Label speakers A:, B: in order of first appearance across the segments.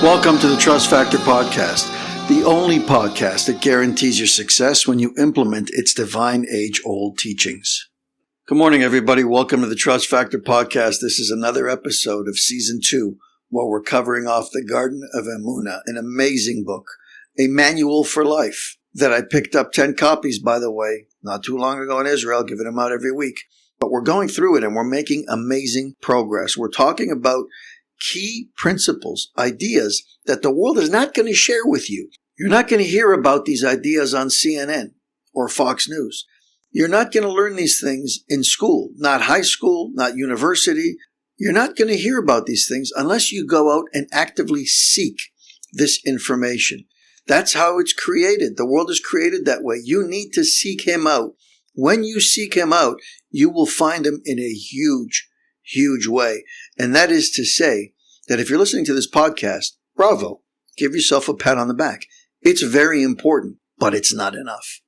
A: Welcome to the Trust Factor Podcast, the only podcast that guarantees your success when you implement its divine age-old teachings. Good morning, everybody. Welcome to the Trust Factor Podcast. This is another episode of Season 2, where we're covering off the Garden of Emuna, an amazing book, a manual for life that I picked up 10 copies, by the way, not too long ago in Israel, giving them out every week. But we're going through it and we're making amazing progress. We're talking about key principles, ideas that the world is not going to share with you. You're not going to hear about these ideas on CNN or Fox News. You're not going to learn these things in school, not high school, not university. You're not going to hear about these things unless you go out and actively seek this information. That's how it's created. The world is created that way. You need to seek him out. When you seek him out, you will find him in a huge way. And that is to say that if you're listening to this podcast, bravo, give yourself a pat on the back. It's very important, but it's not enough.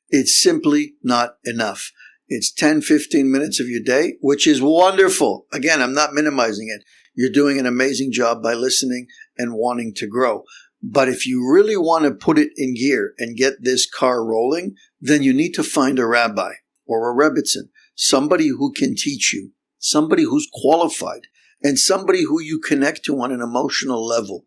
A: It's simply not enough. It's 10, 15 minutes of your day, which is wonderful. Again, I'm not minimizing it. You're doing an amazing job by listening and wanting to grow. But if you really want to put it in gear and get this car rolling, then you need to find a rabbi or a rebbitzin, somebody who can teach you, somebody who's qualified, and somebody who you connect to on an emotional level.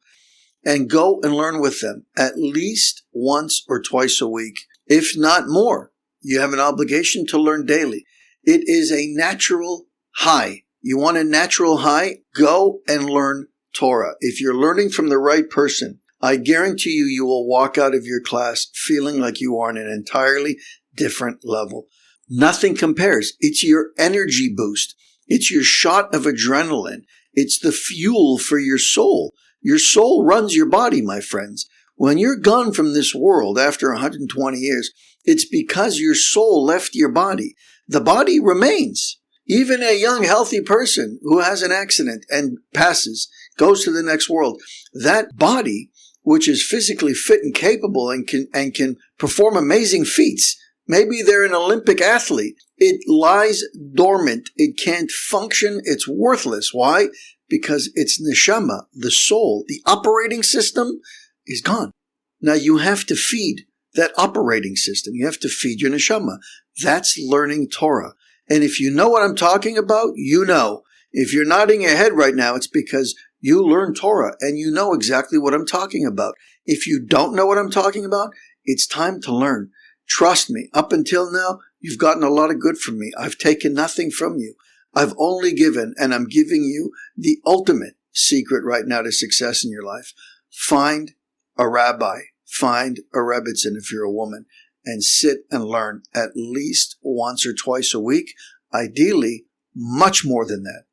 A: And go and learn with them at least once or twice a week, if not more. You have an obligation to learn daily. It is a natural high. You want a natural high? Go and learn Torah. If you're learning from the right person, I guarantee you, you will walk out of your class feeling like you are on an entirely different level. Nothing compares. It's your energy boost. It's your shot of adrenaline. It's the fuel for your soul. Your soul runs your body, my friends. When you're gone from this world after 120 years, it's because your soul left your body. The body remains. Even a young, healthy person who has an accident and passes, goes to the next world, that body, which is physically fit and capable and can perform amazing feats, maybe they're an Olympic athlete, it lies dormant. It can't function. It's worthless. Why? Because its neshama, the soul, the operating system, is gone. Now you have to feed that operating system. You have to feed your neshama. That's learning Torah. And if you know what I'm talking about, you know. If you're nodding your head right now, it's because you learn Torah and you know exactly what I'm talking about. If you don't know what I'm talking about, it's time to learn. Trust me, up until now, you've gotten a lot of good from me. I've taken nothing from you. I've only given, and I'm giving you the ultimate secret right now to success in your life. Find a rabbi, find a rebbitzin if you're a woman, and sit and learn at least once or twice a week, ideally much more than that.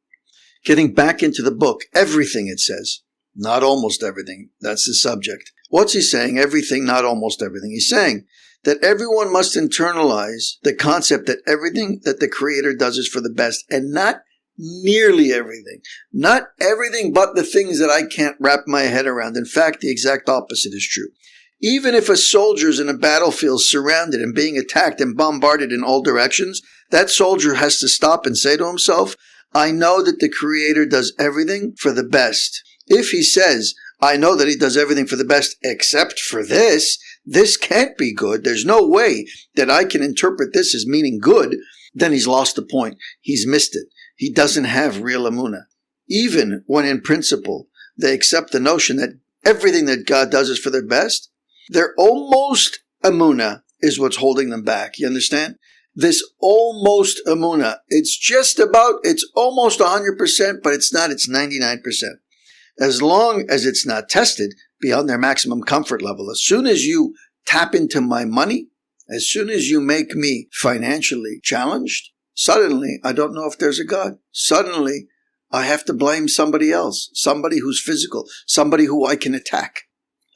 A: Getting back into the book, everything it says, not almost everything, that's the subject. What's he saying? Everything, not almost everything. He's saying that everyone must internalize the concept that everything that the Creator does is for the best, and not nearly everything. Not everything but the things that I can't wrap my head around. In fact, the exact opposite is true. Even if a soldier's in a battlefield surrounded and being attacked and bombarded in all directions, that soldier has to stop and say to himself, I know that the Creator does everything for the best. If he says, I know that he does everything for the best except for this can't be good, there's no way that I can interpret this as meaning good, then he's lost the point. He's missed it. He doesn't have real emuna. Even when in principle they accept the notion that everything that God does is for their best, their almost emuna is what's holding them back. You understand? This almost emuna, it's almost 100%, but it's not, it's 99%. As long as it's not tested beyond their maximum comfort level, as soon as you tap into my money, as soon as you make me financially challenged, suddenly I don't know if there's a God. Suddenly I have to blame somebody else, somebody who's physical, somebody who I can attack.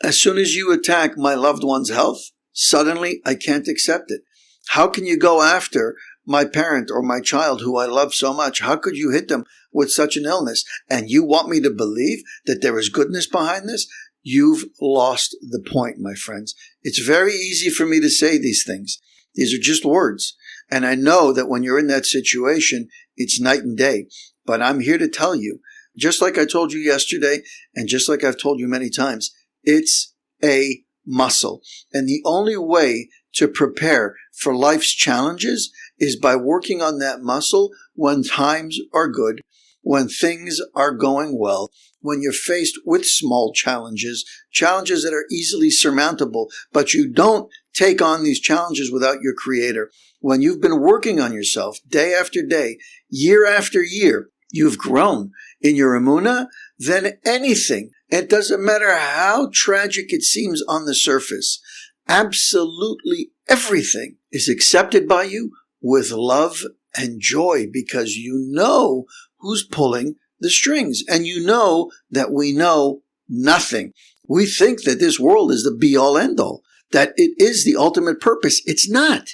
A: As soon as you attack my loved one's health, suddenly I can't accept it. How can you go after my parent or my child who I love so much? How could you hit them with such an illness? And you want me to believe that there is goodness behind this? You've lost the point, my friends. It's very easy for me to say these things. These are just words. And I know that when you're in that situation, it's night and day. But I'm here to tell you Just like I told you yesterday, and just like I've told you many times, it's a muscle. And the only way to prepare for life's challenges is by working on that muscle when times are good, when things are going well, when you're faced with small challenges that are easily surmountable, but you don't take on these challenges without your Creator. When you've been working on yourself day after day, year after year, you've grown in your emuna, then anything, it doesn't matter how tragic it seems on the surface, absolutely everything is accepted by you with love and joy, because you know who's pulling the strings, and you know that we know nothing. We think that this world is the be-all, end-all, that it is the ultimate purpose. It's not.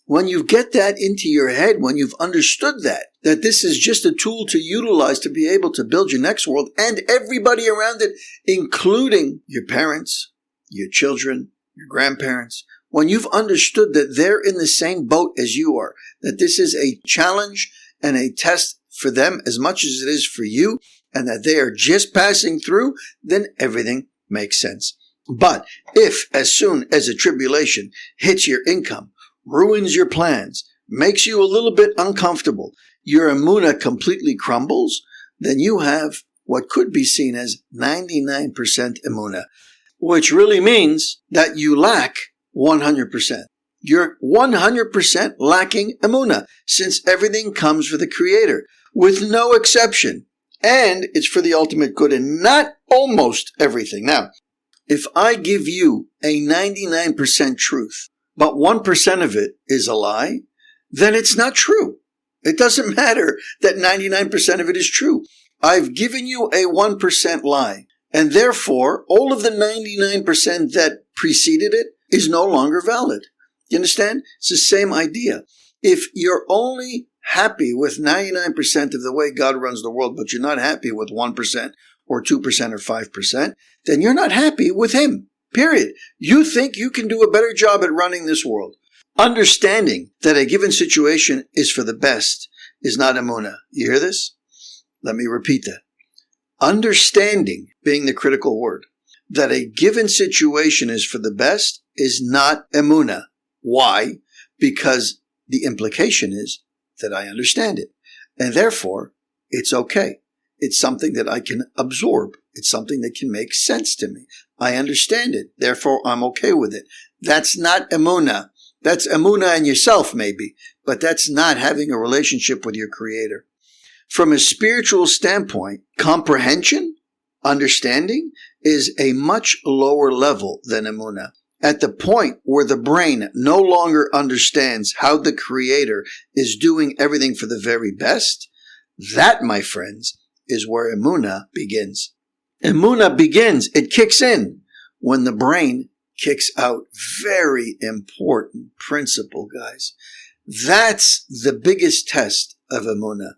A: When you get that into your head, when you've understood that this is just a tool to utilize to be able to build your next world and everybody around it, including your parents, your children, your grandparents, when you've understood that they're in the same boat as you are, that this is a challenge and a test for them as much as it is for you, and that they are just passing through, then everything makes sense. But if, as soon as a tribulation hits your income, ruins your plans, makes you a little bit uncomfortable, your emuna completely crumbles, then you have what could be seen as 99% emuna, which really means that you lack 100%. You're 100% lacking emuna, since everything comes from the Creator, with no exception. And it's for the ultimate good, and not almost everything. Now, if I give you a 99% truth, but 1% of it is a lie, then it's not true. It doesn't matter that 99% of it is true. I've given you a 1% lie, and therefore all of the 99% that preceded it is no longer valid. You understand? It's the same idea. If you're only happy with 99% of the way God runs the world, but you're not happy with 1% or 2% or 5%, then you're not happy with Him. Period. You think you can do a better job at running this world. Understanding that a given situation is for the best is not emuna. You hear this? Let me repeat that. Understanding being the critical word. That a given situation is for the best is not emuna. Why? Because the implication is that I understand it. And therefore, it's okay. It's something that I can absorb. It's something that can make sense to me. I understand it. Therefore, I'm okay with it. That's not emuna. That's emuna in yourself, maybe, but that's not having a relationship with your Creator. From a spiritual standpoint, comprehension, understanding, is a much lower level than emuna. At the point where the brain no longer understands how the Creator is doing everything for the very best, that, my friends, is where emuna begins. Emuna begins, it kicks in when the brain kicks out. Very important principle, guys. That's the biggest test of emuna.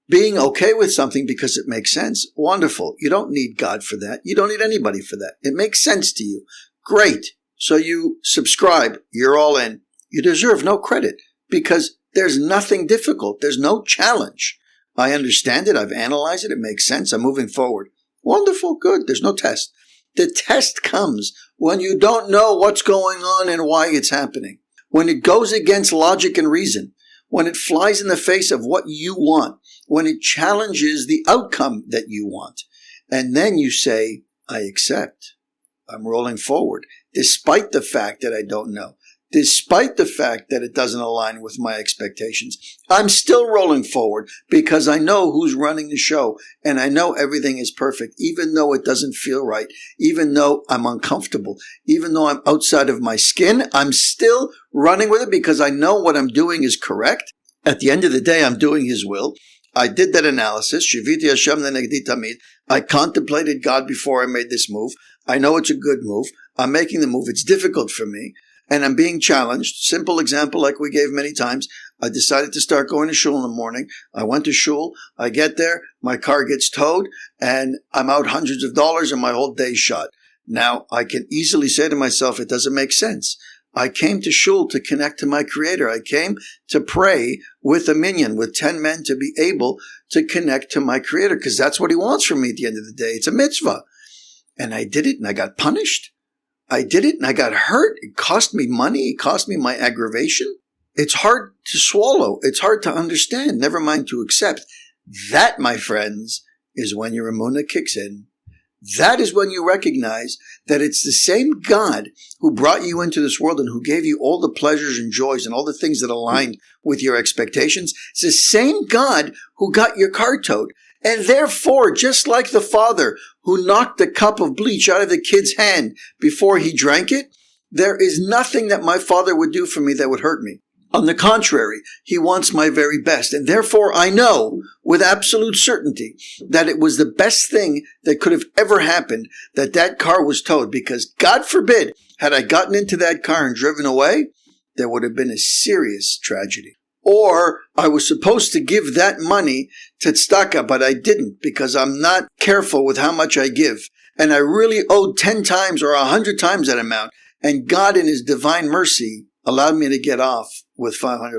A: Being okay with something because it makes sense, wonderful. You don't need God for that. You don't need anybody for that. It makes sense to you. Great. So you subscribe. You're all in. You deserve no credit because there's nothing difficult. There's no challenge. I understand it. I've analyzed it. It makes sense. I'm moving forward. Wonderful. Good. There's no test. The test comes when you don't know what's going on and why it's happening. When it goes against logic and reason. When it flies in the face of what you want. When it challenges the outcome that you want. And then you say, I accept. I'm rolling forward, despite the fact that I don't know. Despite the fact that it doesn't align with my expectations. I'm still rolling forward because I know who's running the show and I know everything is perfect, even though it doesn't feel right, even though I'm uncomfortable, even though I'm outside of my skin, I'm still running with it because I know what I'm doing is correct. At the end of the day, I'm doing His will. I did that analysis. Shiviti Hashem lenegdi tamid. I contemplated God before I made this move. I know it's a good move. I'm making the move. It's difficult for me. And I'm being challenged. Simple example like we gave many times. I decided to start going to shul in the morning. I went to shul. I get there. My car gets towed. And I'm out hundreds of dollars and my whole day's shot. Now, I can easily say to myself, it doesn't make sense. I came to shul to connect to my Creator. I came to pray with a minyan, with 10 men, to be able to connect to my Creator, because that's what He wants from me at the end of the day. It's a mitzvah. And I did it, and I got punished. I did it, and I got hurt. It cost me money. It cost me my aggravation. It's hard to swallow. It's hard to understand, never mind to accept. That, my friends, is when your emuna kicks in. That is when you recognize that it's the same God who brought you into this world and who gave you all the pleasures and joys and all the things that aligned with your expectations. It's the same God who got your car towed. And therefore, just like the father who knocked the cup of bleach out of the kid's hand before he drank it, there is nothing that my father would do for me that would hurt me. On the contrary, He wants my very best. And therefore, I know with absolute certainty that it was the best thing that could have ever happened that that car was towed, because God forbid, had I gotten into that car and driven away, there would have been a serious tragedy. Or I was supposed to give that money to tzedakah, but I didn't, because I'm not careful with how much I give. And I really owed 10 times or 100 times that amount. And God, in His divine mercy, allowed me to get off with $500.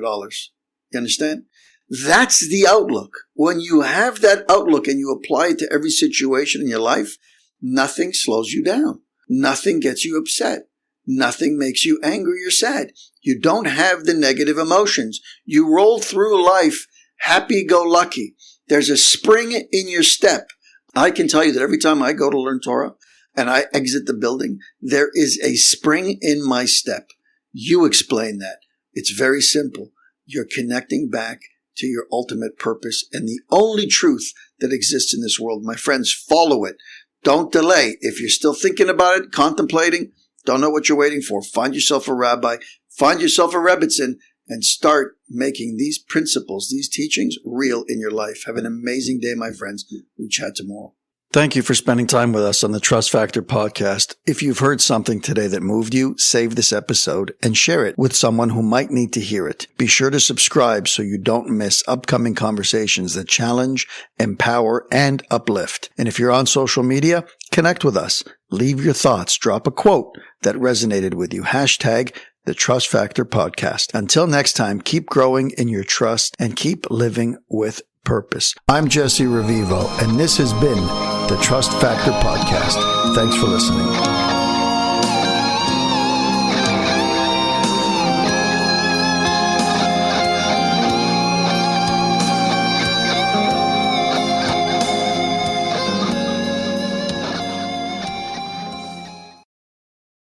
A: You understand? That's the outlook. When you have that outlook and you apply it to every situation in your life, nothing slows you down. Nothing gets you upset. Nothing makes you angry or sad. You don't have the negative emotions. You roll through life happy-go-lucky. There's a spring in your step. I can tell you that every time I go to learn Torah and I exit the building, there is a spring in my step. You explain that. It's very simple. You're connecting back to your ultimate purpose and the only truth that exists in this world. My friends, follow it. Don't delay. If you're still thinking about it, contemplating, don't know what you're waiting for, find yourself a rabbi, find yourself a rebbitzin, and start making these principles, these teachings, real in your life. Have an amazing day, my friends. We chat tomorrow. Thank you for spending time with us on the Trust Factor podcast. If you've heard something today that moved you, save this episode and share it with someone who might need to hear it. Be sure to subscribe so you don't miss upcoming conversations that challenge, empower, and uplift. And if you're on social media, connect with us. Leave your thoughts. Drop a quote that resonated with you. Hashtag the Trust Factor podcast. Until next time, keep growing in your trust and keep living with purpose. I'm Jesse Revivo, and this has been the Trust Factor podcast. Thanks for listening.